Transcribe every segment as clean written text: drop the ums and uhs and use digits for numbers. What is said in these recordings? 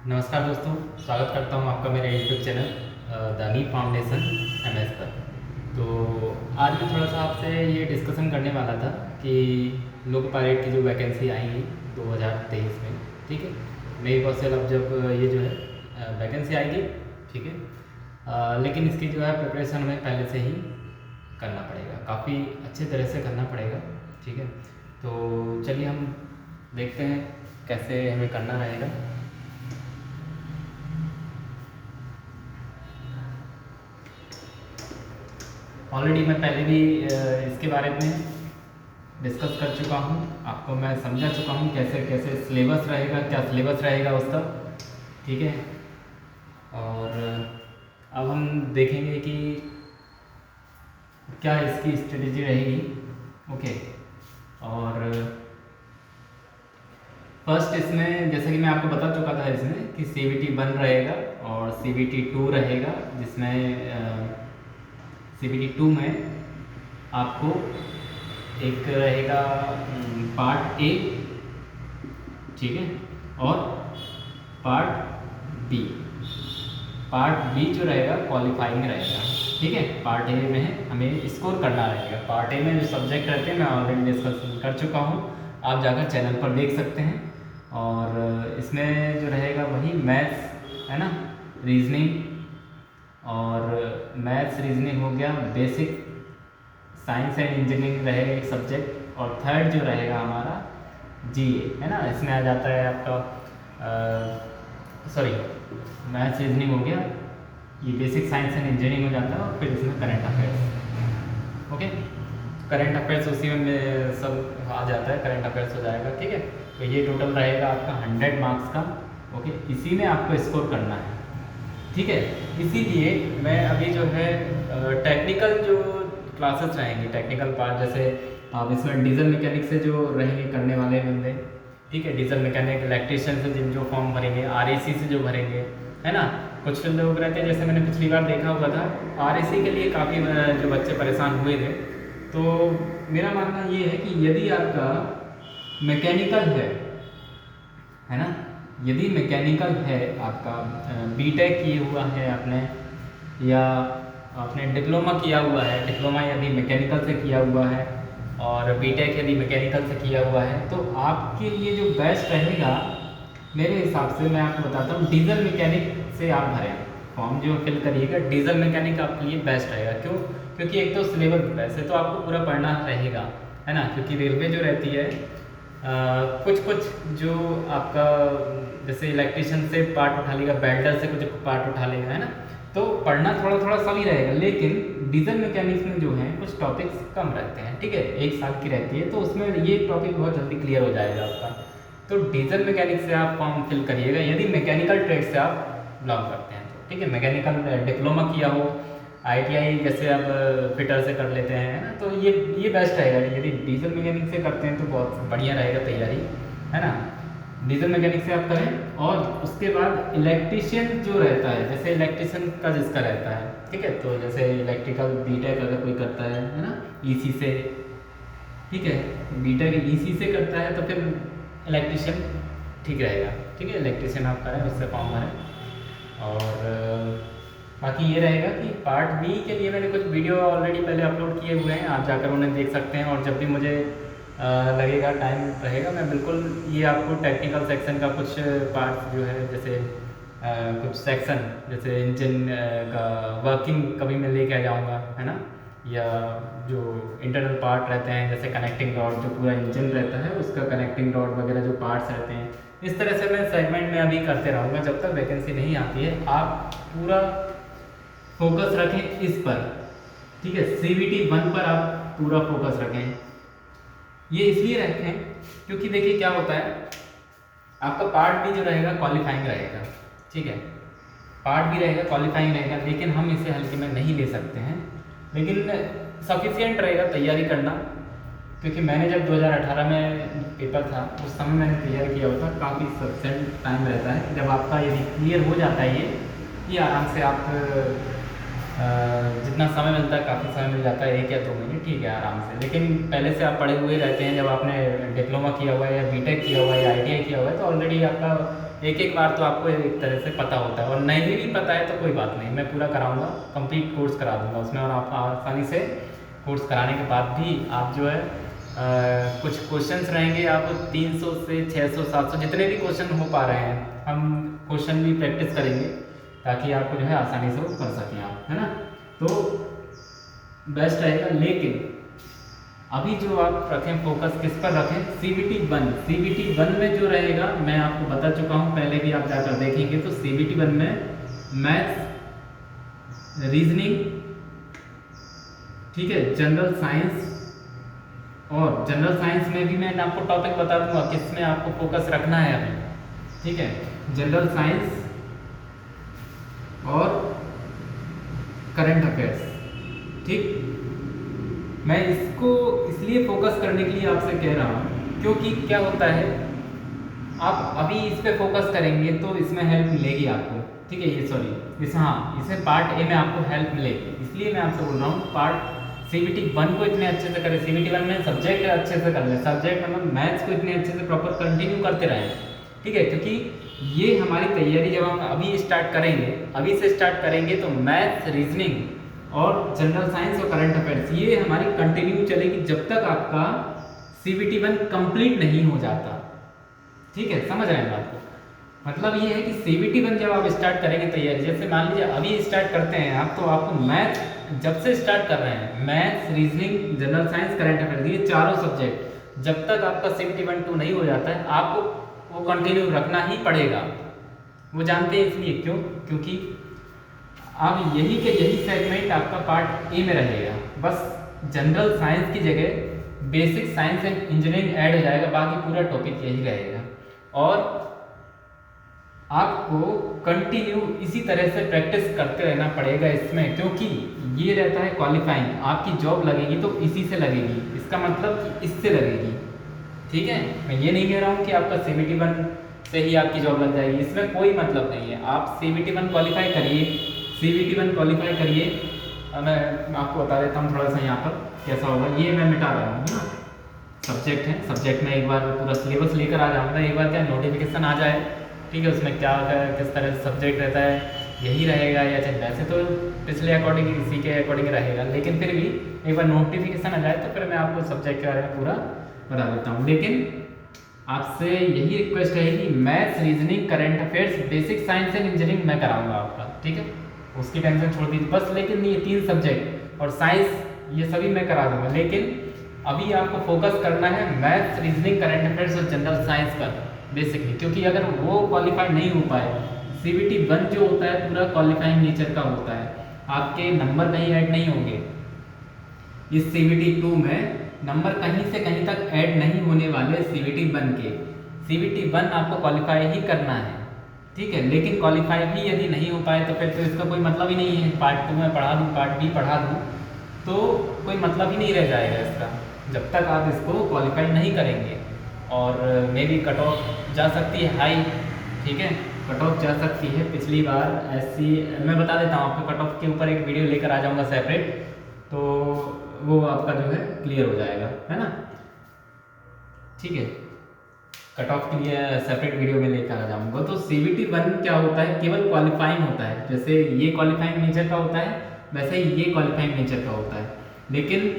नमस्कार दोस्तों, स्वागत करता हूँ आपका मेरे YouTube channel the knee foundation MS पर। तो आज मैं थोड़ा सा आपसे ये डिस्कशन करने वाला था कि लोको पायलट की जो वैकेंसी आएंगी 2023 में, ठीक है। मे कौशल अब जब ये जो है वैकेंसी आएगी, ठीक है। लेकिन इसकी जो है प्रिपरेशन हमें पहले से ही करना पड़ेगा, काफ़ी अच्छे तरह से करना पड़ेगा, ठीक है। तो चलिए हम देखते हैं कैसे हमें करना रहेगा। ऑलरेडी मैं पहले भी इसके बारे में डिस्कस कर चुका हूँ, आपको मैं समझा चुका हूँ कैसे कैसे सिलेबस रहेगा, क्या सिलेबस रहेगा उसका, ठीक है। और अब हम देखेंगे कि क्या इसकी स्ट्रेटजी रहेगी, ओके। और फर्स्ट इसमें जैसे कि मैं आपको बता चुका था इसमें कि CBT 1 रहेगा और CBT 2 रहेगा, जिसमें CBT 2 में आपको एक रहेगा पार्ट ए, ठीक है, और पार्ट बी। पार्ट बी जो रहेगा क्वालिफाइंग रहेगा, ठीक है। पार्ट ए में हमें स्कोर करना रहेगा। पार्ट ए में जो सब्जेक्ट रहते हैं मैं ऑलरेडी डिस्कस कर चुका हूँ, आप जाकर चैनल पर देख सकते हैं। और इसमें जो रहेगा वही मैथ्स है ना, रीजनिंग, और मैथ्स रीजनिंग हो गया, बेसिक साइंस एंड इंजीनियरिंग रहेगा एक सब्जेक्ट, और थर्ड जो रहेगा हमारा GA है ना। इसमें आ जाता है आपका सॉरी मैथ्स रीजनिंग हो गया, ये बेसिक साइंस एंड इंजीनियरिंग हो जाता है, और फिर इसमें current affairs, okay. Current affairs उसी में सब आ जाता है, करंट अफेयर्स हो जाएगा, ठीक है। तो ये टोटल रहेगा आपका 100 मार्क्स का, ओके। इसी में आपको स्कोर करना है, ठीक है। इसीलिए मैं अभी जो है टेक्निकल जो क्लासेस रहेंगी, टेक्निकल पार्ट, जैसे आप इसमें डीजल मैकेनिक से जो रहेंगे करने वाले बंदे, ठीक है, डीजल मैकेनिक, इलेक्ट्रिशियन से जिन जो फॉर्म भरेंगे, RAC से जो भरेंगे, है ना। कुछ लोग रहते हैं, जैसे मैंने पिछली बार देखा हुआ था, RAC के लिए काफ़ी जो बच्चे परेशान हुए थे। तो मेरा मानना ये है कि यदि आपका मैकेनिकल है ना, यदि मैकेनिकल है आपका, BTech किए हुआ है आपने, या आपने डिप्लोमा किया हुआ है, डिप्लोमा यदि मैकेनिकल से किया हुआ है, और BTech यदि मैकेनिकल से किया हुआ है, तो आपके लिए जो बेस्ट रहेगा मेरे हिसाब से, मैं आपको बताता हूँ, डीजल मैकेनिक से आप भरें फॉर्म, जो फिल करिएगा डीजल मैकेनिक आपके लिए बेस्ट रहेगा। क्यों? क्योंकि एक तो सिलेबस वैसे तो आपको पूरा पढ़ना रहेगा, है ना, क्योंकि रेलवे जो रहती है कुछ जो आपका जैसे इलेक्ट्रिशियन से पार्ट उठा लेगा, वेल्डर से कुछ पार्ट उठा लेगा, है ना। तो पढ़ना थोड़ा थोड़ा सभी रहेगा, लेकिन डीजल मैकेनिक्स में जो है कुछ टॉपिक्स कम रहते हैं, ठीक है, 1 साल की रहती है, तो उसमें ये टॉपिक बहुत जल्दी क्लियर हो जाएगा आपका। तो डीजल मैकेनिक से आप फॉर्म फिल करिएगा यदि मैकेनिकल ट्रेड से आप बिलोंग करते हैं तो, ठीक है। मैकेनिकल डिप्लोमा किया हो, ITI जैसे आप फिटर से कर लेते हैं, है ना, तो ये बेस्ट रहेगा। यदि डीजल मैकेनिक से करते हैं तो बहुत बढ़िया रहेगा तैयारी, है ना। डीजल मैकेनिक से आप करें, और उसके बाद इलेक्ट्रिशियन जो रहता है, जैसे इलेक्ट्रिशियन का जिसका रहता है, ठीक है, तो जैसे इलेक्ट्रिकल BTech अगर कोई करता है ना, EC से, ठीक है, BTech EC से करता है, तो फिर इलेक्ट्रिशियन ठीक रहेगा, ठीक है। इलेक्ट्रिशियन आप करें, उससे फॉर्म भरें। और बाकी ये रहेगा कि पार्ट बी के लिए मैंने कुछ वीडियो ऑलरेडी पहले अपलोड किए हुए हैं, आप जाकर उन्हें देख सकते हैं। और जब भी मुझे लगेगा, टाइम रहेगा, मैं बिल्कुल ये आपको टेक्निकल सेक्शन का कुछ पार्ट जो है, जैसे कुछ सेक्शन जैसे इंजन का वर्किंग कभी मैं लेके आ जाऊँगा, है ना, या जो इंटरनल पार्ट रहते हैं, जैसे कनेक्टिंग रॉड, जो पूरा इंजन रहता है उसका कनेक्टिंग रॉड वगैरह जो पार्ट्स रहते हैं, इस तरह से मैं सेगमेंट में अभी करते रहूँगा जब तक वैकेंसी नहीं आती है। आप पूरा फोकस रखें इस पर, ठीक है। CBT 1 पर आप पूरा फोकस रखें। ये इसलिए रखें क्योंकि देखिए क्या होता है, आपका पार्ट भी जो रहेगा क्वालिफाइंग रहेगा, ठीक है। पार्ट भी रहेगा क्वालिफाइंग रहेगा, लेकिन हम इसे हल्के में नहीं ले सकते हैं, लेकिन सफिशिएंट रहेगा तैयारी करना। क्योंकि मैंने जब 2018 में पेपर था, उस समय मैंने तैयारी किया हुआ था, काफ़ी सफिशिएंट टाइम रहता है जब आपका यदि क्लियर हो जाता है ये आराम से आप जितना समय मिलता है, काफ़ी समय मिल जाता है, 1 या 2 महीने, ठीक है, आराम से। लेकिन पहले से आप पढ़े हुए रहते हैं, जब आपने डिप्लोमा किया हुआ है, या BTech किया हुआ है, या ITI किया हुआ है, तो ऑलरेडी आपका एक एक बार तो आपको एक तरह से पता होता है, और नहीं भी पता है तो कोई बात नहीं, मैं पूरा कराऊंगा, कंप्लीट कोर्स करा दूंगा उसमें, और आप आसानी से कोर्स कराने के बाद भी आप जो है कुछ क्वेश्चंस रहेंगे, आप 300 से 600 700 जितने भी क्वेश्चन हो पा रहे हैं हम क्वेश्चन भी प्रैक्टिस करेंगे, ताकि आपको जो है आसानी से वो कर सकें आप, है ना। तो बेस्ट रहेगा। लेकिन अभी जो आप रखें फोकस किस पर रखें, CBT 1। CBT 1 में जो रहेगा मैं आपको बता चुका हूँ, पहले भी आप जाकर देखेंगे तो CBT 1 में मैथ्स, रीजनिंग, ठीक है, जनरल साइंस, और जनरल साइंस में भी मैं आपको टॉपिक बता दूंगा किस में आपको फोकस रखना है अभी, ठीक है, जनरल साइंस और करंट अफेयर्स, ठीक। मैं इसको इसलिए फोकस करने के लिए आपसे कह रहा हूँ क्योंकि क्या होता है, आप अभी इस पे फोकस करेंगे तो इसमें हेल्प मिलेगी आपको, ठीक है, ये सॉरी इस हाँ इसमें पार्ट ए में आपको हेल्प मिलेगी, इसलिए मैं आपसे बोल रहा हूँ पार्ट CBT 1 को इतने अच्छे से करें, CBT 1 में सब्जेक्ट अच्छे से कर लें, सब्जेक्ट मतलब मैथ्स को इतने अच्छे से प्रॉपर कंटिन्यू करते रहें, ठीक है, क्योंकि ये हमारी तैयारी जब हम अभी स्टार्ट करेंगे, अभी से स्टार्ट करेंगे तो मैथ्स, रीजनिंग और जनरल साइंस और करंट अफेयर्स ये हमारी कंटिन्यू चलेगी जब तक आपका CBT 1 कंप्लीट नहीं हो जाता, ठीक है, समझ रहे हैं बात को। मतलब ये है कि CBT 1 जब आप स्टार्ट करेंगे तैयारी, जैसे मान लीजिए अभी स्टार्ट करते हैं आप, तो आपको मैथ जब से स्टार्ट कर रहे हैं, maths, reasoning, general science, current affairs, ये चारों सब्जेक्ट जब तक आपका CBT 1 2 नहीं हो जाता है आपको वो कंटिन्यू रखना ही पड़ेगा। वो जानते हैं इसलिए क्यों, क्योंकि अब यही के यही सेगमेंट आपका पार्ट ए में रहेगा, बस जनरल साइंस की जगह basic science and engineering add हो जाएगा, बाकी पूरा टॉपिक यही रहेगा, और आपको कंटिन्यू इसी तरह से प्रैक्टिस करते रहना पड़ेगा इसमें, क्योंकि ये रहता है क्वालिफाइंग, आपकी जॉब लगेगी तो इसी से लगेगी, इसका मतलब कि इससे लगेगी, ठीक है। मैं ये नहीं कह रहा हूँ कि आपका CBT 1 से ही आपकी जॉब लग जाएगी, इसमें कोई मतलब नहीं है। आप CBT 1 क्वालिफाई करिए, CBT 1 क्वालिफाई करिए। मैं आपको बता देता हूँ थोड़ा सा यहाँ पर कैसा होगा, ये मैं मिटा रहा हूँ ना, सब्जेक्ट है, सब्जेक्ट में एक बार पूरा सिलेबस लेकर आ जाऊँगा, एक बार क्या नोटिफिकेशन आ जाए, ठीक है, उसमें क्या किस तरह से सब्जेक्ट रहता है, यही रहेगा या चाहे वैसे तो पिछले अकॉर्डिंग इसी के अकॉर्डिंग रहेगा, लेकिन फिर भी एक बार नोटिफिकेशन आ जाए तो फिर मैं आपको सब्जेक्ट के बारे में पूरा बता देता हूँ। लेकिन आपसे यही रिक्वेस्ट है कि maths, reasoning, current affairs, basic science and engineering मैं कराऊंगा आपका, ठीक है, उसकी टेंशन छोड़ दीजिए बस। लेकिन ये 3 सब्जेक्ट और साइंस ये सभी मैं करा दूंगा, लेकिन अभी आपको फोकस करना है मैथ्स, रीजनिंग, करंट अफेयर्स और जनरल साइंस पर बेसिकली, क्योंकि अगर वो क्वालिफाई नहीं हो पाए, CBT 1 जो होता है पूरा क्वालिफाइंग नेचर का होता है, आपके नंबर कहीं ऐड नहीं होंगे। इस CBT 2 में नंबर कहीं से कहीं तक ऐड नहीं होने वाले CBT 1 के। CBT 1 आपको क्वालिफाई ही करना है, ठीक है, लेकिन क्वालिफाई भी यदि नहीं हो पाए तो फिर तो इसका कोई मतलब ही नहीं है, पार्ट 2 में पढ़ा दूँ, पार्ट बी पढ़ा दूँ तो कोई मतलब ही नहीं रह जाएगा इसका, जब तक आप इसको क्वालिफाई नहीं करेंगे। और मे बी कट ऑफ जा सकती है हाई, ठीक है, कट ऑफ जा सकती है। पिछली बार ऐसी मैं बता देता हूँ आपको, कट ऑफ के ऊपर एक वीडियो लेकर आ जाऊँगा सेपरेट, तो वो आपका जो है क्लियर हो जाएगा, है ना, ठीक है, कट ऑफ के लिए सेपरेट वीडियो में लेकर आ जाऊँगा। तो CBT 1 क्या होता है, केवल क्वालिफाइंग होता है, जैसे ये क्वालिफाइंग नेचर का होता है वैसे ही ये क्वालिफाइंग नेचर का होता है, लेकिन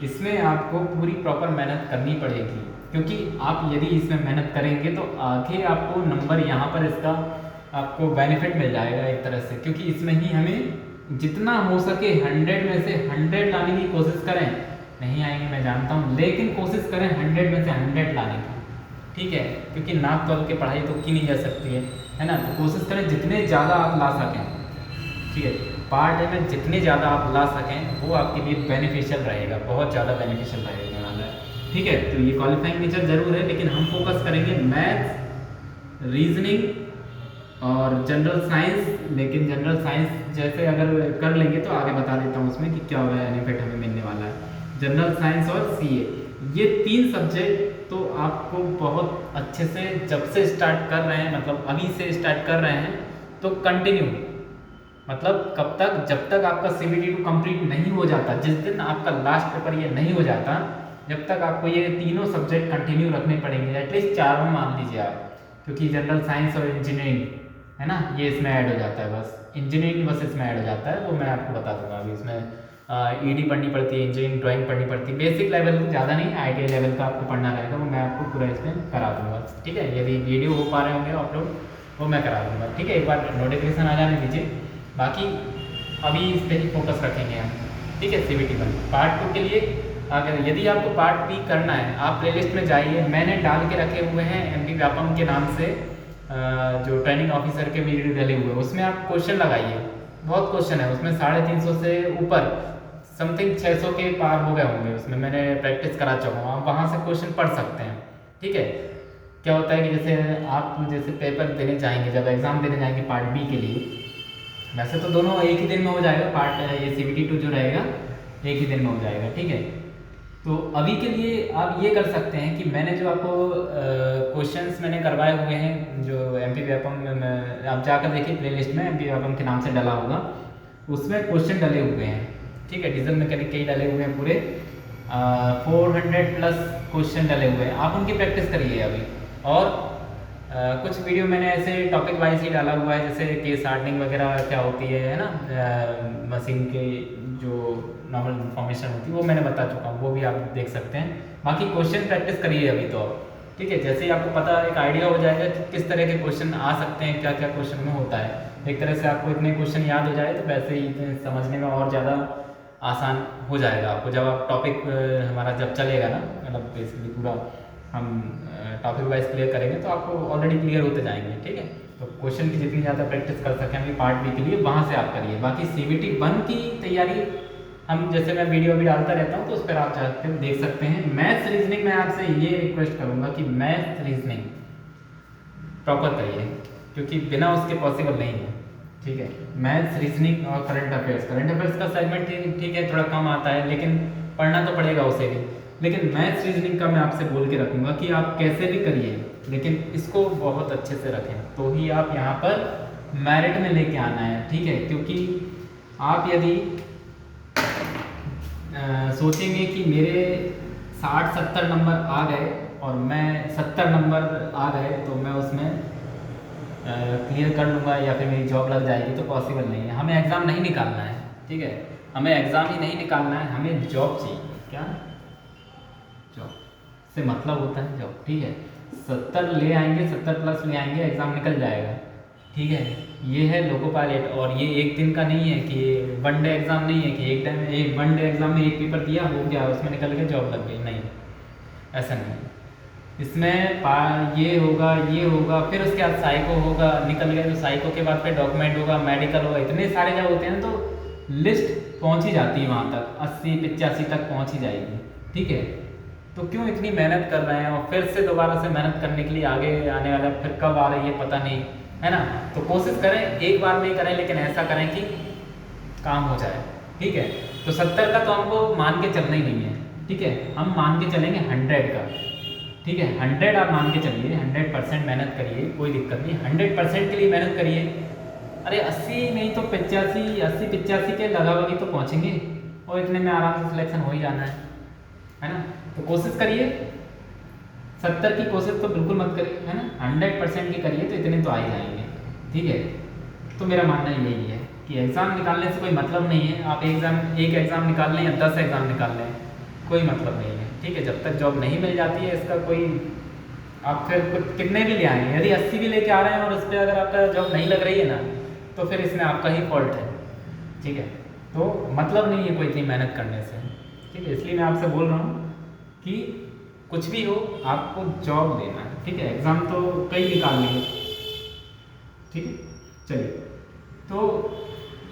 इसमें आपको पूरी प्रॉपर मेहनत करनी पड़ेगी, क्योंकि आप यदि इसमें मेहनत करेंगे तो आगे आपको नंबर यहाँ पर इसका आपको बेनिफिट मिल जाएगा एक तरह से, क्योंकि इसमें ही हमें जितना हो सके 100 में से 100 लाने की कोशिश करें, नहीं आएंगे मैं जानता हूँ, लेकिन कोशिश करें 100 में से 100 लाने की, ठीक है, क्योंकि नाप तोल के पढ़ाई तो की नहीं जा सकती है ना, तो कोशिश करें जितने ज़्यादा आप ला सकें, ठीक है, पार्ट ए में जितने ज़्यादा आप ला सकें वो आपके लिए बेनिफिशियल रहेगा, बहुत ज़्यादा बेनिफिशियल रहेगा वाला है, ठीक है। तो ये क्वालिफाइंग नेचर ज़रूर है, लेकिन हम फोकस करेंगे मैथ्स, रीजनिंग और जनरल साइंस। लेकिन जनरल साइंस जैसे अगर कर लेंगे तो आगे बता देता हूँ उसमें कि क्या बेनिफिट हमें मिलने वाला है। जनरल साइंस और CA ये 3 सब्जेक्ट तो आपको बहुत अच्छे से जब से स्टार्ट कर रहे हैं, मतलब अभी से स्टार्ट कर रहे हैं तो कंटिन्यू, मतलब कब तक, जब तक आपका CBT 2 कंप्लीट नहीं हो जाता, जिस दिन आपका लास्ट पेपर ये नहीं हो जाता, जब तक आपको ये तीनों सब्जेक्ट कंटिन्यू रखने पड़ेंगे, एटलीस्ट 4 मान लीजिए आप, क्योंकि जनरल साइंस और इंजीनियरिंग है ना, ये इसमें ऐड हो जाता है, बस इंजीनियरिंग बस इसमें ऐड हो जाता है, वो मैं आपको बता दूंगा। अभी इसमें ईडी पढ़नी पड़ती है, इंजीनियरिंग ड्राइंग पढ़नी पड़ती है, बेसिक लेवल ज़्यादा नहीं, आईटीआई लेवल का आपको पढ़ना रहेगा, वो मैं आपको पूरा इसमें करा दूँगा। ठीक है, यदि वीडियो हो पा रहे होंगे अपलोड, वो मैं करा दूँगा। ठीक है, एक बार नोटिफिकेशन आ जाने दीजिए, बाकी अभी इस पर ही फोकस रखेंगे हम। ठीक है, CBT 1 पार्ट 2 के लिए अगर यदि आपको पार्ट बी करना है, आप प्लेलिस्ट में जाइए, मैंने डाल के रखे हुए हैं MP व्यापम के नाम से जो ट्रेनिंग ऑफिसर के वीडियो डले हुए हैं, उसमें आप क्वेश्चन लगाइए, बहुत क्वेश्चन है उसमें, 350 से ऊपर, समथिंग 600 के पार हो गए होंगे उसमें, मैंने प्रैक्टिस करा चुका हूँ, आप वहाँ से क्वेश्चन पढ़ सकते हैं। ठीक है, क्या होता है कि जैसे आप जैसे पेपर देने जाएंगे, जब एग्ज़ाम देने जाएंगे पार्ट बी के लिए, वैसे तो दोनों एक ही दिन में हो जाएगा, पार्ट ये CBT 2 जो रहेगा एक ही दिन में हो जाएगा। ठीक है, तो अभी के लिए आप ये कर सकते हैं कि मैंने जो आपको क्वेश्चंस मैंने करवाए हुए हैं, जो MP व्यापम में आप जाकर देखिए प्लेलिस्ट में, MP व्यापम के नाम से डला होगा, उसमें क्वेश्चन डले हुए हैं। ठीक है, डीजल मैकेनिक के ही डले हुए हैं पूरे, 400+ क्वेश्चन डले हुए हैं, आप उनकी प्रैक्टिस करिए अभी। और कुछ वीडियो मैंने ऐसे टॉपिक वाइज ही डाला हुआ है, जैसे केस हार्डनिंग वगैरह क्या होती है ना, मशीन के जो नॉर्मल इन्फॉर्मेशन होती है वो मैंने बता चुका हूँ, वो भी आप देख सकते हैं। बाकी क्वेश्चन प्रैक्टिस करिए अभी तो। ठीक है, जैसे ही आपको पता एक आइडिया हो जाएगा कि किस तरह के क्वेश्चन आ सकते हैं, क्या क्या क्वेश्चन में होता है, एक तरह से आपको इतने क्वेश्चन याद हो जाए तो वैसे ही समझने में और ज़्यादा आसान हो जाएगा आपको, जब आप टॉपिक हमारा जब चलेगा ना, मतलब बेसिकली पूरा हम टॉपिक वाइज क्लियर करेंगे तो आपको ऑलरेडी क्लियर होते जाएंगे। ठीक है, तो क्वेश्चन की जितनी ज़्यादा प्रैक्टिस कर सकें अभी पार्ट बी के लिए, वहाँ से आप करिए। बाकी CBT 1 की तैयारी हम, जैसे मैं वीडियो अभी डालता रहता हूँ तो उस पर आप जाकर देख सकते हैं। मैथ्स रीजनिंग में आपसे ये रिक्वेस्ट करूँगा कि मैथ्स रीजनिंग प्रॉपर करिए, क्योंकि बिना उसके पॉसिबल नहीं है। ठीक है, मैथ्स रीजनिंग और करंट अफेयर्स का सेगमेंट ठीक है थोड़ा कम आता है, लेकिन पढ़ना तो पड़ेगा उसे भी। लेकिन मैथ्स रीजनिंग का मैं आपसे बोल के रखूँगा कि आप कैसे भी करिए, लेकिन इसको बहुत अच्छे से रखें, तो ही आप यहाँ पर मेरिट में लेके आना है। ठीक है, क्योंकि आप यदि सोचेंगे कि मेरे 60-70 नंबर आ गए और मैं 70 नंबर आ गए तो मैं उसमें क्लियर कर लूँगा या फिर मेरी जॉब लग जाएगी, तो पॉसिबल नहीं है। हमें एग्ज़ाम नहीं निकालना है। ठीक है, हमें एग्ज़ाम ही नहीं निकालना है, हमें जॉब चाहिए। क्या जॉब से मतलब होता है जॉब। ठीक है, 70 ले आएंगे, 70+ ले आएंगे, एग्ज़ाम निकल जाएगा। ठीक है, ये है लोको पायलट, और ये एक दिन का नहीं है कि वन डे एग्ज़ाम नहीं है कि एक वन डे एग्ज़ाम में एक पेपर दिया हो गया उसमें निकल के जॉब लग गई, नहीं, ऐसा नहीं है। इसमें ये होगा फिर उसके बाद साइको होगा, निकल गया तो साइको के बाद फिर डॉक्यूमेंट होगा, मेडिकल होगा, इतने सारे जब होते हैं तो लिस्ट पहुंच ही जाती है वहाँ तक, 80-85 तक पहुंच ही जाएगी। ठीक है, तो क्यों इतनी मेहनत कर रहे हैं, और फिर से दोबारा से मेहनत करने के लिए आगे आने वाला फिर कब आ रही है पता नहीं, है ना। तो कोशिश करें, एक बार नहीं करें, लेकिन ऐसा करें कि काम हो जाए। ठीक है, तो 70 का तो हमको मान के चलना ही नहीं है। ठीक है, हम मान के चलेंगे 100 का। ठीक है, 100 आप मान के चलिए, 100% मेहनत करिए, कोई दिक्कत नहीं, 100% के लिए मेहनत करिए। अरे 80 नहीं तो 80-85 के लगा वगी तो पहुँचेंगे, और इतने में आराम से सिलेक्शन हो ही जाना है ना। तो कोशिश करिए, 70 की कोशिश तो बिल्कुल मत करिए, है ना, 100% की करिए तो इतने तो आ ही जाएंगे। ठीक है, तो मेरा मानना यही है कि एग्ज़ाम निकालने से कोई मतलब नहीं है, आप एक एग्ज़ाम निकाल लें या 10 एग्ज़ाम निकाल लें, कोई मतलब नहीं है। ठीक है, जब तक जॉब नहीं मिल जाती है इसका कोई, आप फिर कितने भी ले आएँ, यदि 80 भी लेके आ रहे हैं और उस पर अगर आपका जॉब नहीं लग रही है ना, तो फिर इसमें आपका ही फॉल्ट है। ठीक है, तो मतलब नहीं है कोई इतनी मेहनत करने से। ठीक है, इसलिए मैं आपसे बोल रहा हूँ कि कुछ भी हो आपको जॉब लेना है। ठीक है, एग्ज़ाम तो कई निकाल लेंगे। ठीक है, चलिए, तो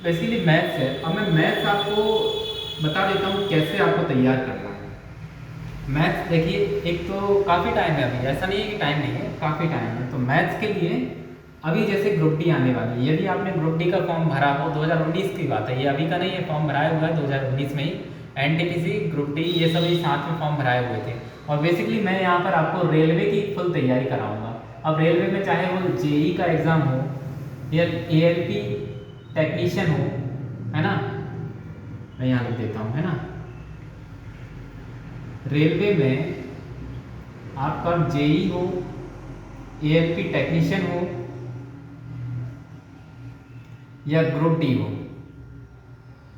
बेसिकली मैथ्स है। अब मैं मैथ्स आपको बता देता हूँ कैसे आपको तैयार करना है। मैथ्स देखिए, एक तो काफ़ी टाइम है अभी, ऐसा नहीं है कि टाइम नहीं है, काफ़ी टाइम है। तो मैथ्स के लिए अभी जैसे ग्रुप डी आने वाली है, यदि आपने ग्रुप डी का फॉर्म भरा हो, 2019 की बात है, ये अभी का नहीं है, फॉर्म भराया हुआ है 2019 में ही, NTPC ग्रुप डी ये सभी साथ में फॉर्म भराए हुए थे। और बेसिकली मैं यहाँ पर आपको रेलवे की फुल तैयारी कराऊंगा। अब रेलवे में चाहे वो JEE का एग्ज़ाम हो या ALP टेक्नीशियन हो, है ना, मैं यहाँ लिख देता हूँ, है ना, रेलवे में आपका JEE हो ALP टेक्नीशियन हो या ग्रुप डी हो,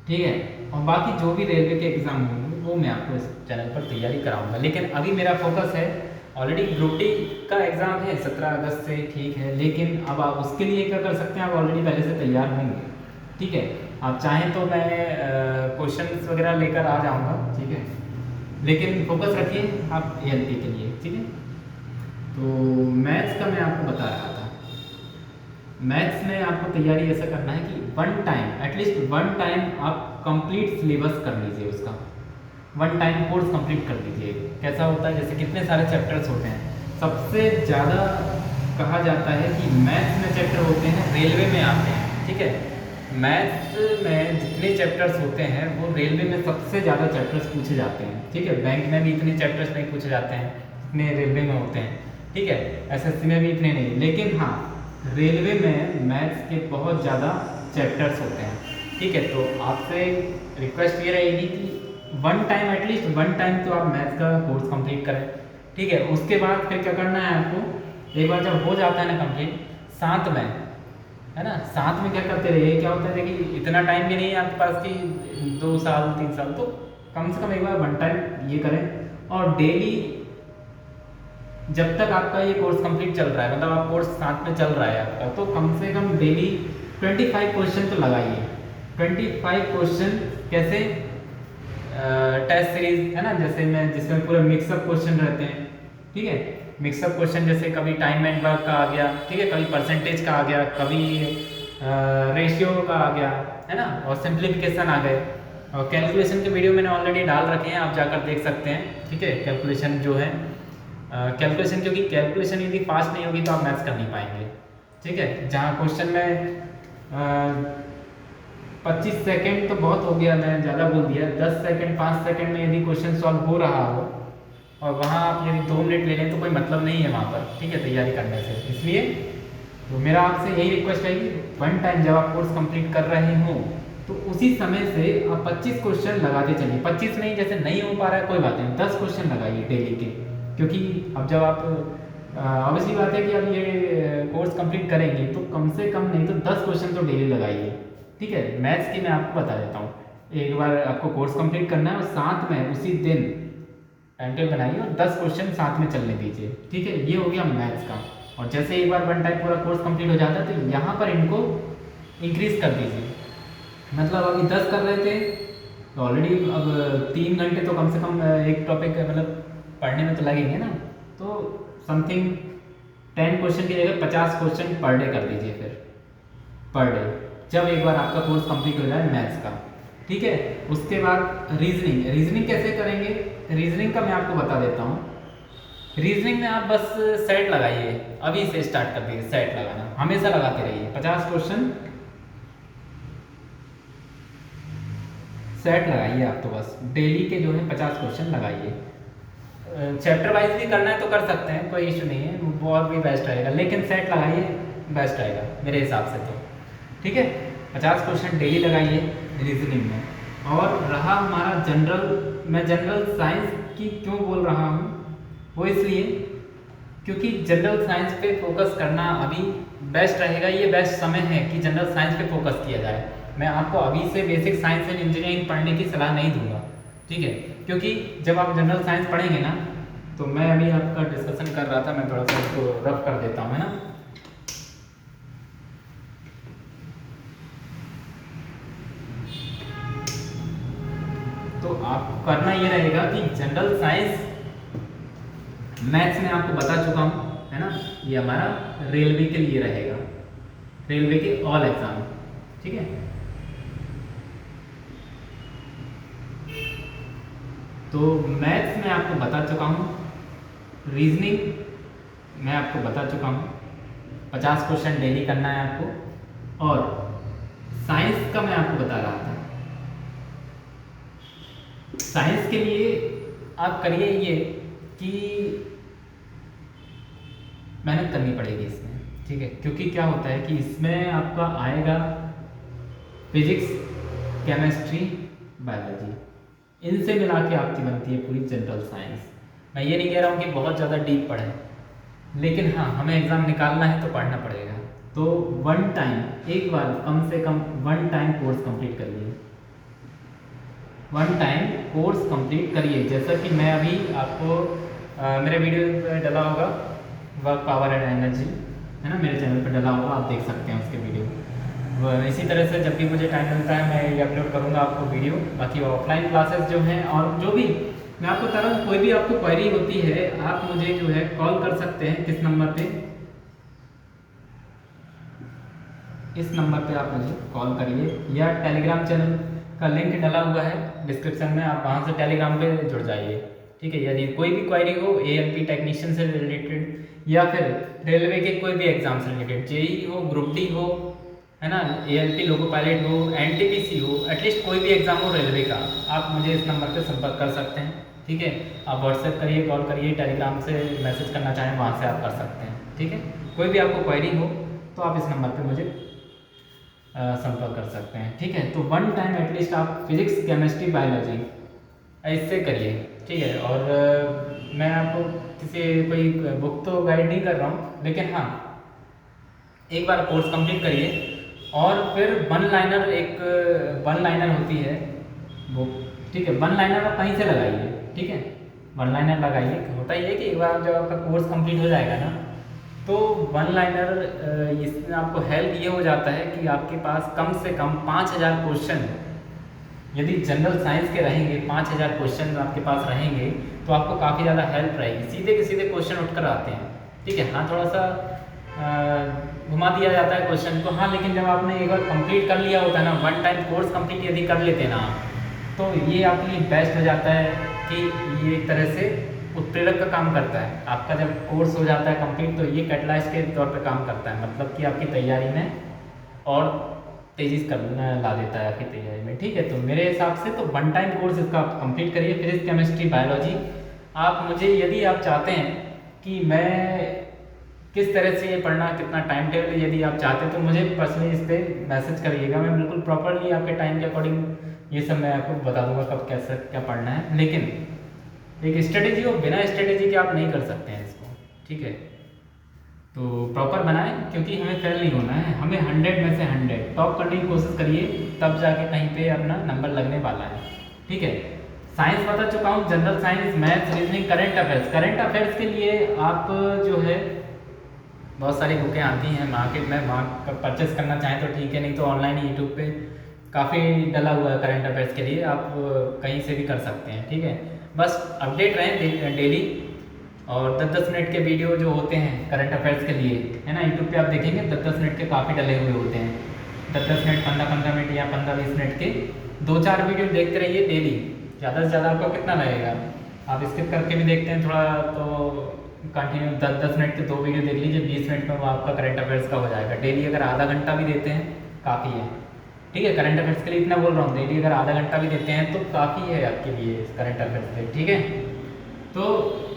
ठीक है, और बाकी जो भी रेलवे के एग्ज़ाम होंगे वो मैं आपको इस चैनल पर तैयारी कराऊंगा। लेकिन अभी मेरा फोकस है, ऑलरेडी ग्रुप डी का एग्ज़ाम है 17 अगस्त से, ठीक है, लेकिन अब आप उसके लिए क्या कर सकते हैं, आप ऑलरेडी पहले से तैयार होंगे, ठीक है। आप चाहें तो मैं क्वेश्चंस वगैरह लेकर आ जाऊंगा, ठीक है, लेकिन फोकस रखिए आप ALP के लिए, ठीक है। तो मैथ्स का मैं आपको बता रहा था, मैथ्स में आपको तैयारी ऐसा करना है कि one time, at least one time आप कंप्लीट सिलेबस कर लीजिए, उसका वन टाइम कोर्स कंप्लीट कर लीजिए। कैसा होता है, जैसे कितने सारे चैप्टर्स होते हैं, सबसे ज़्यादा कहा जाता है कि मैथ्स में चैप्टर होते हैं रेलवे में आते हैं, ठीक है। मैथ्स में जितने चैप्टर्स होते हैं वो रेलवे में सबसे ज़्यादा चैप्टर्स पूछे जाते हैं, ठीक है। बैंक में भी इतने चैप्टर्स नहीं पूछे जाते हैं जितने रेलवे में होते हैं, ठीक है। SSC में भी इतने नहीं, लेकिन हाँ रेलवे में मैथ्स के बहुत ज़्यादा चैप्टर्स होते हैं, ठीक है। तो आपसे रिक्वेस्ट ये रहेगी कि one time, at least one time तो आप मैथ्स का कोर्स कंप्लीट करें, ठीक है। उसके बाद फिर क्या करना है आपको, एक बार जब हो जाता है ना कंप्लीट, साथ में, है ना, साथ में क्या करते रहिए। क्या होता है, देखिए इतना टाइम भी नहीं है आपके पास कि 2 साल 3 साल, तो कम से कम एक बार वन टाइम ये करें। और डेली जब तक आपका ये कोर्स कंप्लीट चल रहा है, मतलब आप कोर्स साथ में चल रहा है आपका, तो कम से कम डेली 25 क्वेश्चन तो लगाइए। 25 क्वेश्चन कैसे, टेस्ट सीरीज है ना, जैसे मैं जिसमें पूरे मिक्सअप क्वेश्चन रहते हैं, ठीक है। मिक्सअप क्वेश्चन जैसे कभी टाइम एंड वर्क का आ गया, ठीक है, कभी परसेंटेज का आ गया, कभी रेशियो का आ गया, है ना, और सिंप्लीफिकेशन आ गए। और कैलकुलेशन के वीडियो मैंने ऑलरेडी डाल रखे हैं, आप जाकर देख सकते हैं, ठीक है। कैलकुलेशन जो है कैलकुलेशन, क्योंकि कैलकुलेशन यदि फास्ट नहीं होगी तो आप मैथ्स कर नहीं पाएंगे, ठीक है। जहाँ क्वेश्चन में 25 सेकंड तो बहुत हो गया, मैं ज़्यादा बोल दिया, 10 सेकंड 5 सेकंड में यदि क्वेश्चन सॉल्व हो रहा हो और वहाँ आप यदि 2 मिनट ले लें तो कोई मतलब नहीं है वहाँ पर, ठीक है, तैयारी करने से। इसलिए तो मेरा आपसे यही रिक्वेस्ट है कि वन टाइम जब आप कोर्स कंप्लीट कर रहे हो तो उसी समय से आप 25 क्वेश्चन लगाते चलिए। 25 नहीं, जैसे नहीं हो पा रहा है कोई बात नहीं, 10 क्वेश्चन लगाइए डेली के, क्योंकि अब जब आप ऑब्वियसली बात है कि अब ये कोर्स कंप्लीट करेंगे तो कम से कम नहीं तो 10 क्वेश्चन तो डेली लगाइए, ठीक है। मैथ्स की मैं आपको बता देता हूँ, एक बार आपको कोर्स कंप्लीट करना है और साथ में उसी दिन टाइम टेबल बनाइए और 10 क्वेश्चन साथ में चलने दीजिए, ठीक है। ये हो गया मैथ्स का। और जैसे एक बार वन टाइम पूरा कोर्स कंप्लीट हो जाता है तो यहाँ पर इनको इंक्रीज कर दीजिए, मतलब अभी 10 कर रहे थे तो ऑलरेडी अब 3 घंटे तो कम से कम एक टॉपिक मतलब पढ़ने में तो लगेंगे ना, तो समथिंग 10 क्वेश्चन की जगह 50 क्वेश्चन पर डे कर दीजिए फिर, पर डे, जब एक बार आपका कोर्स कंप्लीट हो जाए मैथ्स का, ठीक है। उसके बाद रीजनिंग कैसे करेंगे, रीजनिंग का मैं आपको बता देता हूँ। रीजनिंग में आप बस सेट लगाइए, अभी से स्टार्ट कर दीजिए सेट लगाना, हमेशा लगाते रहिए। 50 क्वेश्चन सेट लगाइए आप, तो बस डेली के जो है 50 क्वेश्चन लगाइए। चैप्टर वाइज भी करना है तो कर सकते हैं, कोई इशू नहीं है, वो और भी बेस्ट रहेगा, लेकिन सेट लगाइए बेस्ट रहेगा मेरे हिसाब से तो, ठीक है। 50 क्वेश्चन डेली लगाइए रीजनिंग में। और रहा हमारा जनरल, मैं जनरल साइंस की क्यों बोल रहा हूँ, वो इसलिए क्योंकि जनरल साइंस पे फोकस करना अभी बेस्ट रहेगा। ये बेस्ट समय है कि जनरल साइंस पे फोकस किया जाए। मैं आपको अभी से बेसिक साइंस एंड इंजीनियरिंग पढ़ने की सलाह नहीं दूंगा, ठीक है, क्योंकि जब आप जनरल साइंस पढ़ेंगे ना, तो मैं अभी आपका डिस्कशन कर रहा था, मैं थोड़ा सा इसको रफ कर देता हूँ, है ना। तो आप करना ये रहेगा कि जनरल साइंस मैथ्स में आपको बता चुका हूँ, है ना, ये हमारा रेलवे के लिए रहेगा, रेलवे के ऑल एग्जाम, ठीक है। तो मैथ्स में आपको बता चुका हूँ, रीजनिंग मैं आपको बता चुका हूँ, 50 क्वेश्चन डेली करना है आपको। और साइंस का मैं आपको बता रहा था, साइंस के लिए आप करिए ये कि मेहनत करनी पड़ेगी इसमें, ठीक है, क्योंकि क्या होता है कि इसमें आपका आएगा फिजिक्स, केमिस्ट्री, बायोलॉजी, इनसे मिला के आपकी बनती है पूरी जनरल साइंस। मैं ये नहीं कह रहा हूँ कि बहुत ज़्यादा डीप पढ़ें, लेकिन हाँ हमें एग्ज़ाम निकालना है तो पढ़ना पड़ेगा। तो वन टाइम, एक बार कम से कम वन टाइम कोर्स कंप्लीट करिए, वन टाइम कोर्स कंप्लीट करिए। जैसा कि मैं अभी आपको मेरे वीडियो पे डला होगा वर्क पावर एंड एनर्जी, है ना, मेरे चैनल पर डला होगा, आप देख सकते हैं उसके वीडियो। इसी तरह से जब भी मुझे टाइम मिलता है मैं ये अपलोड करूँगा आपको वीडियो। बाकी ऑफलाइन क्लासेस जो हैं और जो भी मैं आपको बता रहा हूँ, कोई भी आपको क्वेरी होती है आप मुझे जो है कॉल कर सकते हैं। किस नंबर पे? इस नंबर पे आप मुझे कॉल करिए, या टेलीग्राम चैनल का लिंक डला हुआ है डिस्क्रिप्शन में, आप वहाँ से टेलीग्राम पे जुड़ जाइए। ठीक है, यदि कोई भी क्वेरी हो ALP टेक्नीशियन से रिलेटेड या फिर रेलवे के कोई भी एग्जाम से रिलेटेड, JEE हो, ग्रुप डी हो, है ना, ALP लोको पायलट हो, NTPC हो, एटलीस्ट कोई भी एग्जाम हो रेलवे का, आप मुझे इस नंबर पे संपर्क कर सकते हैं। ठीक है, आप व्हाट्सएप करिए, कॉल करिए, टेलीग्राम से मैसेज करना चाहें वहाँ से आप कर सकते हैं। ठीक है, कोई भी आपको क्वेरी हो तो आप इस नंबर पे मुझे संपर्क कर सकते हैं। ठीक है, तो वन टाइम एटलीस्ट आप फिजिक्स, केमिस्ट्री, बायोलॉजी ऐसे करिए। ठीक है, और मैं आपको किसी कोई बुक तो गाइड नहीं कर रहा हूँ, लेकिन हाँ एक बार कोर्स कंप्लीट करिए और फिर वन लाइनर, एक वन लाइनर होती है बुक। ठीक है, वन लाइनर आप कहीं से लगाइए। ठीक है, वन लाइनर लगाइए। होता ही है कि एक बार जब आपका कोर्स कंप्लीट हो जाएगा ना, तो वन लाइनर इसमें आपको हेल्प ये हो जाता है कि आपके पास कम से कम 5000 क्वेश्चन, यदि जनरल साइंस के रहेंगे 5000 क्वेश्चन आपके पास रहेंगे तो आपको काफ़ी ज़्यादा हेल्प रहेगी। सीधे के सीधे क्वेश्चन उठकर आते हैं। ठीक है, हाँ थोड़ा सा घुमा दिया जाता है क्वेश्चन को, हाँ, लेकिन जब आपने एक बार कंप्लीट कर लिया होता है ना, वन टाइम कोर्स कंप्लीट यदि कर लेते हैं ना आप, तो ये आपके लिए बेस्ट हो जाता है कि ये एक तरह से उत्प्रेरक का काम करता है। आपका जब कोर्स हो जाता है कंप्लीट तो ये कैटलाइस्ट के तौर पे काम करता है, मतलब कि आपकी तैयारी में और तेज़ी कर ला देता है आपकी तैयारी में। ठीक है, तो मेरे हिसाब से तो वन टाइम कोर्स इसका आप कंप्लीट करिए, फिजिक्स, केमिस्ट्री, बायोलॉजी। आप मुझे यदि आप चाहते हैं कि मैं किस तरह से ये पढ़ना, कितना टाइम टेबल, यदि आप चाहते हैं तो मुझे पर्सनली इस पर मैसेज करिएगा। मैं बिल्कुल प्रॉपरली आपके टाइम के अकॉर्डिंग ये सब मैं आपको बता दूंगा कब कैसे क्या पढ़ना है। लेकिन एक स्ट्रेटेजी हो, बिना स्ट्रेटेजी के आप नहीं कर सकते हैं इसको। ठीक है, तो प्रॉपर बनाएं, क्योंकि हमें फेल नहीं होना है, हमें 100 में से 100 टॉप करने की कोशिश करिए, तब जाके कहीं पे अपना नंबर लगने वाला है। ठीक है, साइंस बता चुका हूँ, general science, maths, reasoning, current affairs. Current affairs के लिए आप जो है बहुत सारी बुकें आती हैं मार्केट में, वहाँ परचेस करना चाहें तो ठीक है, नहीं तो ऑनलाइन यूट्यूब पे काफ़ी डला हुआ है करंट अफेयर्स के लिए, आप कहीं से भी कर सकते हैं। ठीक है, बस अपडेट रहें डेली, और 10-10 मिनट के वीडियो जो होते हैं करंट अफेयर्स के लिए, है ना, यूट्यूब पे आप देखेंगे 10-10 मिनट के काफ़ी डले हुए होते हैं। 10-10 मिनट, 15-15 मिनट या 15-20 मिनट के 2-4 वीडियो देखते रहिए डेली। ज़्यादा से ज़्यादा आपको कितना लगेगा, आप स्किप करके भी देखते हैं थोड़ा, तो कंटिन्यू 10-10 मिनट के 2 वीडियो देख लीजिए, 20 मिनट में वो आपका करंट अफेयर्स का हो जाएगा। डेली अगर आधा घंटा भी देते हैं काफ़ी है। ठीक है, करंट अफेयर्स के लिए इतना बोल रहा हूँ, डेली अगर आधा घंटा भी देते हैं तो काफ़ी है आपके लिए करंट अफेयर्स के लिए। ठीक है, तो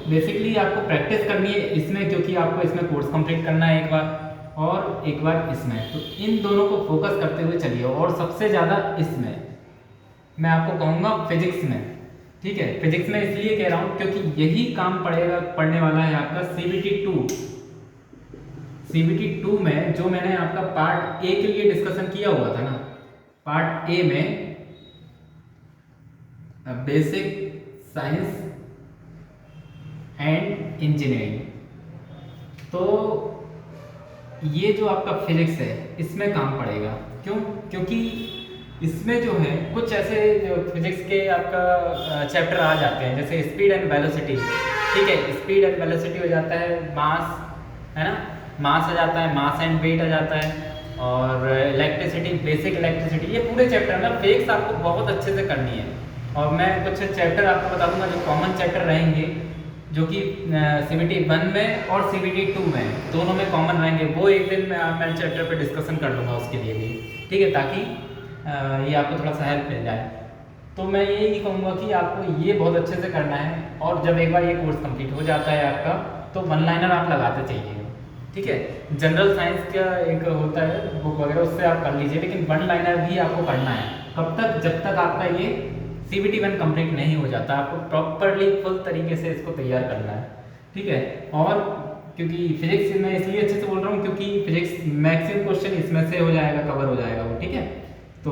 बेसिकली आपको प्रैक्टिस करनी है इसमें, क्योंकि आपको इसमें कोर्स कंप्लीट करना है एक बार और एक बार इसमें, तो इन दोनों को फोकस करते हुए चलिए। और सबसे ज़्यादा इसमें मैं आपको कहूँगा फिजिक्स में। ठीक है, फिजिक्स में इसलिए कह रहा हूँ क्योंकि यही काम पड़ने वाला है आपका CBT 2। CBT 2 में जो मैंने आपका पार्ट ए के लिए डिस्कशन किया हुआ था ना, पार्ट ए में बेसिक साइंस एंड इंजीनियरिंग, तो ये जो आपका फिजिक्स है इसमें काम पड़ेगा। क्यों? क्योंकि इसमें जो है कुछ ऐसे जो फिजिक्स के आपका चैप्टर आ जाते हैं, जैसे स्पीड एंड वेलोसिटी। ठीक है, स्पीड एंड वेलोसिटी हो जाता है, मास, है ना, मास आ जाता है, मास एंड वेट आ जाता है, और इलेक्ट्रिसिटी, बेसिक इलेक्ट्रिसिटी, ये पूरे चैप्टर में फिजिक्स आपको बहुत अच्छे से करनी है। और मैं कुछ चैप्टर आपको बता दूंगा जो कॉमन चैप्टर रहेंगे, जो कि CBT 1 में और CBT 2 में दोनों में कॉमन रहेंगे। वो एक दिन मैं चैप्टर पे डिस्कशन कर लूँगा उसके लिए भी। ठीक है, ताकि ये आपको थोड़ा सा हेल्प मिल जाए। तो मैं यही कहूँगा कि आपको ये बहुत अच्छे से करना है, और जब एक बार ये कोर्स कंप्लीट हो जाता है आपका, तो वन लाइनर आप लगाते चाहिए। ठीक है, जनरल साइंस का एक होता है बुक वगैरह, उससे आप कर लीजिए, लेकिन वन लाइनर भी आपको करना है। कब तक? जब तक आपका ये CBT 1 कंप्लीट नहीं हो जाता, आपको प्रॉपरली फुल तरीके से इसको तैयार करना है। ठीक है, और क्योंकि फिजिक्स मैं इसलिए अच्छे से बोल रहा हूँ क्योंकि फिजिक्स मैक्सिमम क्वेश्चन इसमें से हो जाएगा, कवर हो जाएगा वो, ठीक है। तो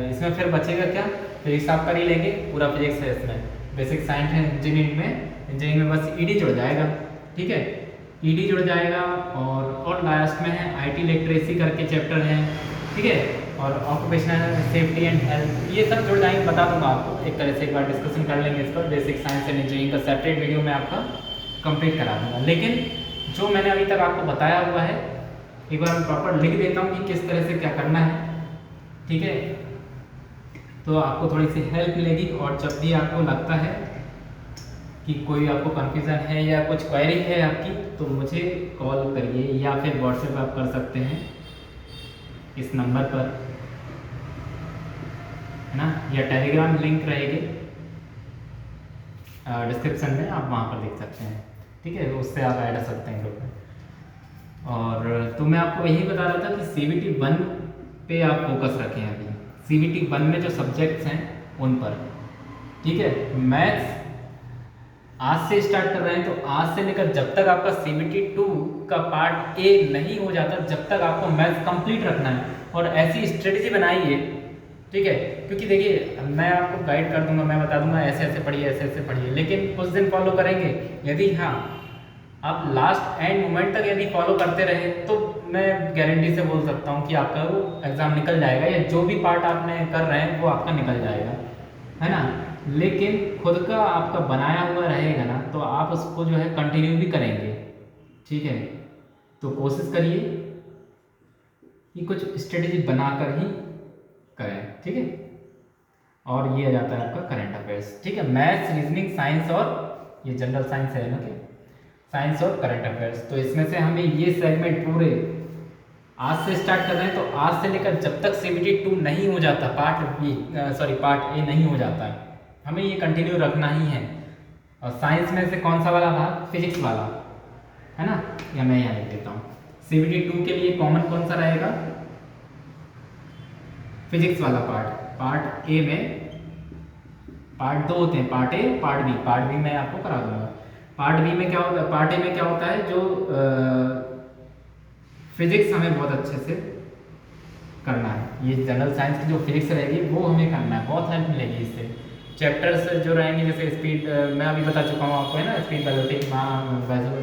इसमें फिर बचेगा क्या, फिजिक्स आप कर ही लेंगे, पूरा फिजिक्स है इसमें, बेसिक साइंस है इंजीनियरिंग में बस ईडी जुड़ जाएगा, ठीक है, ईडी जुड़ जाएगा। और लास्ट में है आईटी लिटरेसी करके चैप्टर है, ठीक है, और ऑक्यूपेशनल सेफ्टी एंड हेल्थ, ये सब जुड़ जाएंगे, बता दूंगा आपको एक तरह से, एक बार डिस्कशन कर लेंगे इस पर। बेसिक साइंस एंड इंजीनियरिंग का सेपरेट वीडियो में आपका कंप्लीट करा दूंगा, लेकिन जो मैंने अभी तक आपको बताया हुआ है एक बार मैं प्रॉपर लिख देता हूँ कि किस तरह से क्या करना है, ठीक है, तो आपको थोड़ी सी हेल्प मिलेगी। और जब भी आपको लगता है कि कोई आपको कन्फ्यूज़न है या कुछ क्वेरी है आपकी, तो मुझे कॉल करिए या फिर व्हाट्सएप आप कर सकते हैं इस नंबर पर, है ना, या टेलीग्राम लिंक रहेगी डिस्क्रिप्शन में, आप वहाँ पर देख सकते हैं, ठीक है, उससे आप ऐड कर सकते हैं ग्रुप में। और तो मैं आपको यही बता रहा था कि CBT 1 पे आप फोकस रखें अभी, CBT 1 में जो सब्जेक्ट्स हैं उन पर, ठीक है। मैथ्स आज से स्टार्ट कर रहे हैं, तो आज से लेकर जब तक आपका CBT 2 का पार्ट A नहीं हो जाता, जब तक आपको मैथ्स कंप्लीट रखना है। और ऐसी स्ट्रेटजी बनाइए, ठीक है, क्योंकि देखिए मैं आपको गाइड कर दूंगा, मैं बता दूंगा ऐसे ऐसे पढ़िए, ऐसे ऐसे पढ़िए, लेकिन कुछ दिन फॉलो करेंगे, यदि हाँ आप लास्ट एंड मोमेंट तक यदि फॉलो करते रहे, तो मैं गारंटी से बोल सकता हूँ कि आपका वो एग्ज़ाम निकल जाएगा, या जो भी पार्ट आपने कर रहे हैं वो आपका निकल जाएगा, है ना। लेकिन खुद का आपका बनाया हुआ रहेगा ना, तो आप उसको जो है कंटिन्यू भी करेंगे, ठीक है। तो कोशिश करिए कि कुछ स्ट्रेटजी बनाकर ही करें, ठीक है। और ये आ जाता है आपका करंट अफेयर्स, ठीक है, मैथ्स, रीजनिंग, साइंस और ये जनरल साइंस है ना, कि साइंस और करंट अफेयर्स। तो इसमें से हमें ये सेगमेंट पूरे आज से स्टार्ट कर रहे हैं, तो आज से लेकर जब तक CBT 2 नहीं हो जाता, पार्ट A नहीं हो जाता है, हमें ये कंटिन्यू रखना ही है। और साइंस में से कौन सा वाला भाग, फिजिक्स वाला, है ना, या मैं यहाँ लिख देता हूँ। CBT 2 के लिए कॉमन कौन सा रहेगा, फिजिक्स वाला पार्ट A में पार्ट 2 होते हैं, पार्ट A, पार्ट B मैं आपको करा दूंगा। पार्ट B में क्या होता है, पार्ट A में क्या होता है, जो फिजिक्स हमें बहुत अच्छे से करना है, ये जनरल साइंस की जो फिजिक्स रहेगी वो हमें करना है, बहुत हेल्प मिलेगी इससे। चैप्टर्स जो रहेंगे जैसे स्पीड, मैं अभी बता चुका हूँ आपको, है ना, स्पीड,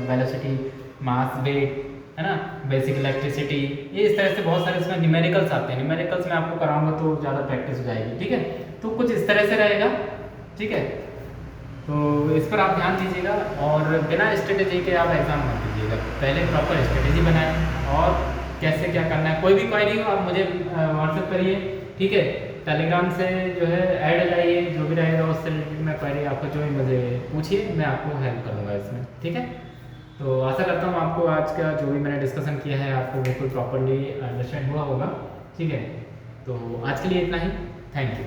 वेलोसिटी, मास, वेट, है ना, बेसिक इलेक्ट्रिसिटी, ये इस तरह से बहुत सारे इसमें न्यूमेरिकल्स आते हैं, न्यूमेरिकल्स में आपको कराऊंगा तो ज़्यादा प्रैक्टिस हो जाएगी, ठीक है। तो कुछ इस तरह से रहेगा, ठीक है, तो इस पर आप ध्यान दीजिएगा। और बिना स्ट्रेटेजी के आप एग्ज़ाम मत दीजिएगा, पहले प्रॉपर स्ट्रेटेजी बनाएं और कैसे क्या करना है। कोई भी क्वेरी हो आप मुझे व्हाट्सएप करिए, ठीक है, टेलीग्राम से जो है ऐड हो जाइए, जो भी रहेगा उससे रिलेटेड मैं क्वेरी आपको जो भी मुझे पूछिए, मैं आपको हेल्प करूँगा इसमें, ठीक है। तो आशा करता हूँ आपको आज का जो भी मैंने डिस्कशन किया है आपको बिल्कुल प्रॉपरली अंडरस्टैंड हुआ होगा, ठीक है। तो आज के लिए इतना ही, थैंक यू।